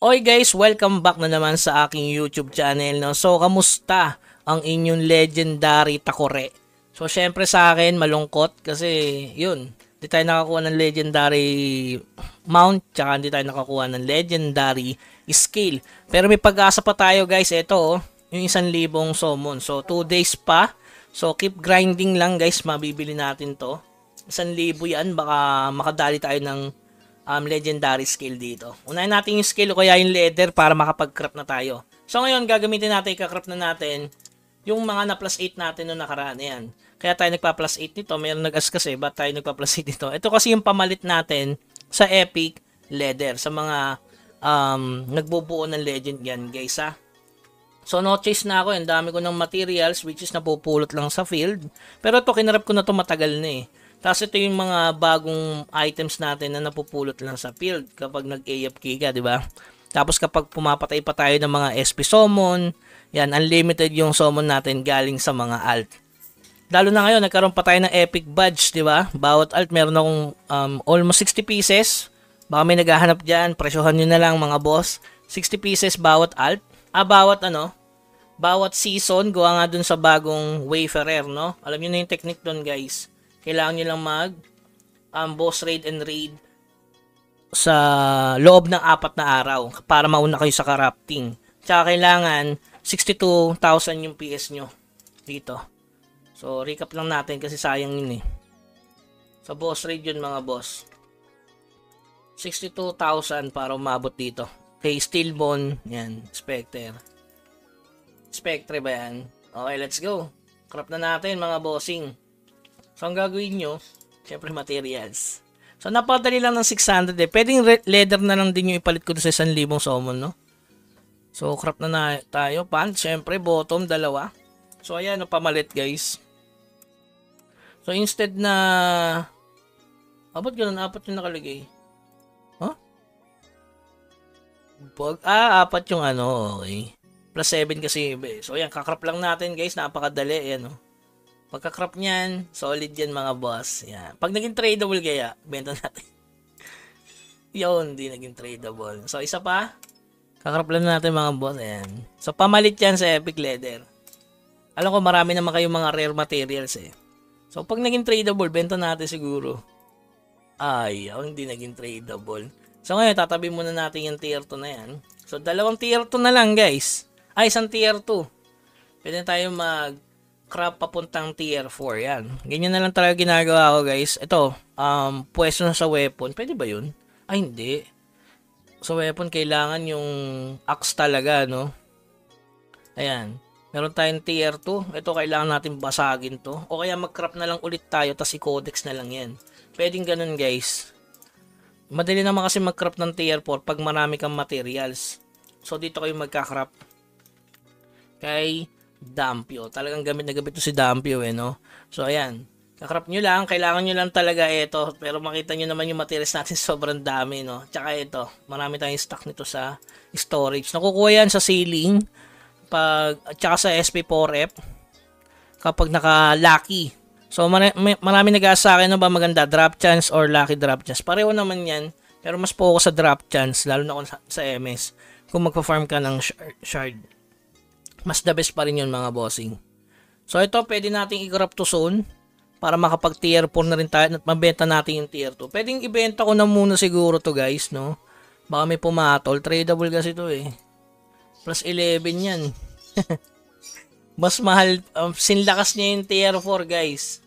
Okay guys, welcome back na naman sa aking YouTube channel, no? So, kamusta ang inyong legendary Takore? So, syempre sa akin, malungkot kasi, yun, hindi tayo nakakuha ng legendary mount, tsaka hindi tayo nakakuha ng legendary skill. Pero may pag-asa pa tayo guys, ito oh, yung 1,000 summon. So, 2 days pa. So, keep grinding lang guys, mabibili natin to. 1,000 yan, baka makadali tayo ng legendary skill dito. Unahin natin yung skill o kaya yung leather para makapag-craft na tayo. So ngayon, gagamitin natin, ika-craft na natin yung mga na plus 8 natin noong nakaraan. Yan. Kaya tayo nagpa-plus 8 nito. Mayroon nag-ask kasi, ba't tayo nagpa-plus 8 nito? Ito kasi yung pamalit natin sa epic leather. Sa mga nagbubuo ng legend yan, guys ha. So no chase na ako. Ang dami ko ng materials which is napupulot lang sa field. Pero ito, kinarap ko na to matagal na eh. Tapos ito yung mga bagong items natin na napupulot lang sa field kapag nag-AFK ka, di ba? Tapos kapag pumapatay pa tayo ng mga SP summon, yan, unlimited yung summon natin galing sa mga alt. Lalo na ngayon, nagkaroon pa tayo ng epic badge, di ba? Bawat alt meron akong almost 60 pieces. Baka may naghahanap dyan, presyohan nyo na lang mga boss. 60 pieces bawat alt. Bawat season, gawa nga dun sa bagong Wayfarer, no? Alam nyo na yung technique dun, guys. Kailangan nyo lang mag boss raid and raid sa loob ng 4 na araw para mauna kayo sa crafting. Tsaka kailangan 62,000 yung PS nyo dito. So recap lang natin kasi sayang yun eh. Sa boss raid yun mga boss. 62,000 para umabot dito. Okay, Steelbone, yan, Spectre. Spectre ba yan? Okay, let's go. Craft na natin mga bossing. So, ang gagawin nyo, syempre materials. So, napadali lang ng 600 eh. Pwedeng leather na lang din yung ipalit ko sa 1,000 summon, no? So, craft na tayo. Pants, syempre, bottom, 2. So, ayan, no, pamalit, guys. So, instead na... ba't ganun? 4 yung nakalagay. Huh? 4 yung ano, okay. Plus 7 kasi iba eh. So, ayan, kakrap lang natin, guys. Napakadali, ayan, no? Pagka-crop niyan, solid yan mga boss. Yan. Pag naging tradable kaya, benta natin. Yun, hindi naging tradable. So, isa pa. Kakrop lang natin mga boss. Ayan. So, pamalit yan sa epic leather. Alam ko marami naman kayong mga rare materials eh. So, pag naging tradable, benta natin siguro. Ay, hindi naging tradable. So, ngayon, tatabi muna natin yung tier 2 na yan. So, 2 tier 2 na lang guys. Ay, 1 tier 2. Pwede tayo craft papuntang tier 4 yan. Ganyan na lang talaga ginagawa ko guys. Ito, pwesto na sa weapon. Pwede ba yun? Ay, hindi. Sa weapon, kailangan yung axe talaga, no? Ayan. Meron tayong tier 2. Ito, kailangan natin basagin to. O kaya mag-craft na lang ulit tayo, tas i-codex na lang yan. Pwedeng ganun guys. Madali naman kasi mag-craft ng tier 4 pag marami kang materials. So, dito kayo magka-craft. Kay Dampio. Talagang gamit na gamit to si Dampio eh, no? So, ayan. Kakrap nyo lang. Kailangan nyo lang talaga ito. Pero makita nyo naman yung materials natin sobrang dami, no? Tsaka ito. Marami tayong stock nito sa storage. Nakukuha yan sa ceiling. Tsaka sa SP4F. Kapag naka-lucky. So, marami nag-aasa sa akin na ba maganda? Drop chance or lucky drop chance. Pareho naman yan. Pero mas focus sa drop chance. Lalo na kung sa MS. Kung magpa-farm ka ng shard. Mas the best pa rin yun mga bossing. So ito pwede nating i-craft to zone para makapag tier 4 na rin tayo at mabenta natin yung tier 2. Pwedeng ibenta ko na muna siguro to guys, no? Baka may pumatol. Tradable kasi to eh. Plus 11 yan. Mas mahal. Sinlakas niya yung tier 4 guys.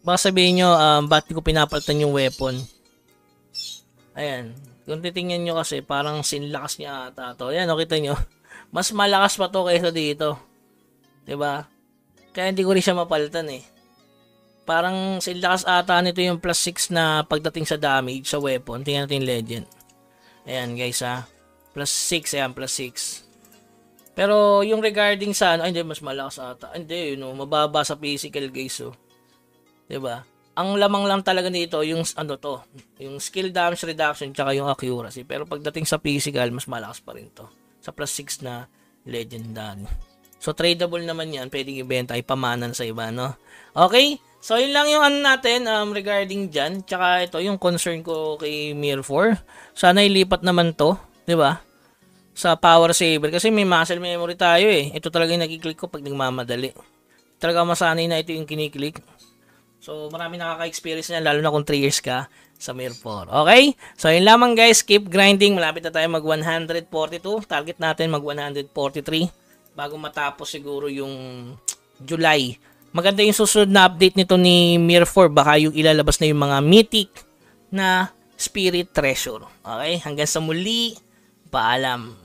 Baka sabihin nyo, ba't ko pinapalitan yung weapon? Ayan. Kung titingnan nyo kasi parang sinlakas niya ata to. Ayan, nakita nyo. Mas malakas pa to kaysa dito. 'Di ba? Kaya hindi ko rin siya mapalitan eh. Parang sinlakas ata nito yung plus 6 na pagdating sa damage sa weapon. Tingnan natin yung legend. Ayan guys ha. Plus 6. Ayan, plus 6. Pero yung regarding sa ano, hindi, mas malakas ata. Hindi, mababa sa physical guys. So. 'Di ba? Ang lamang lang talaga dito yung ano to. Yung skill damage reduction tsaka yung accuracy. Pero pagdating sa physical, mas malakas pa rin to. Sa plus 6 na legendary. So, tradable naman yan. Pwedeng ibenta, ipamanan sa iba, no? Okay? So, yun lang yung ano natin regarding dyan. Tsaka ito, yung concern ko kay Mir 4. Sana ilipat naman to. 'Di ba? sa power saver kasi may muscle memory tayo eh. Ito talaga yung nagkiklik ko pag nagmamadali. Talaga masanay na ito yung kiniklik. So marami nakaka-experience niyan lalo na kung 3 years ka sa Mir 4. Okay? So yun lamang guys, keep grinding. Malapit na tayo mag 142. Target natin mag 143 bago matapos siguro yung July. Maganda yung susunod na update nito ni Mir 4. Baka yung ilalabas na yung mga mythic na Spirit Treasure. Okay? Hanggang sa muli. Paalam.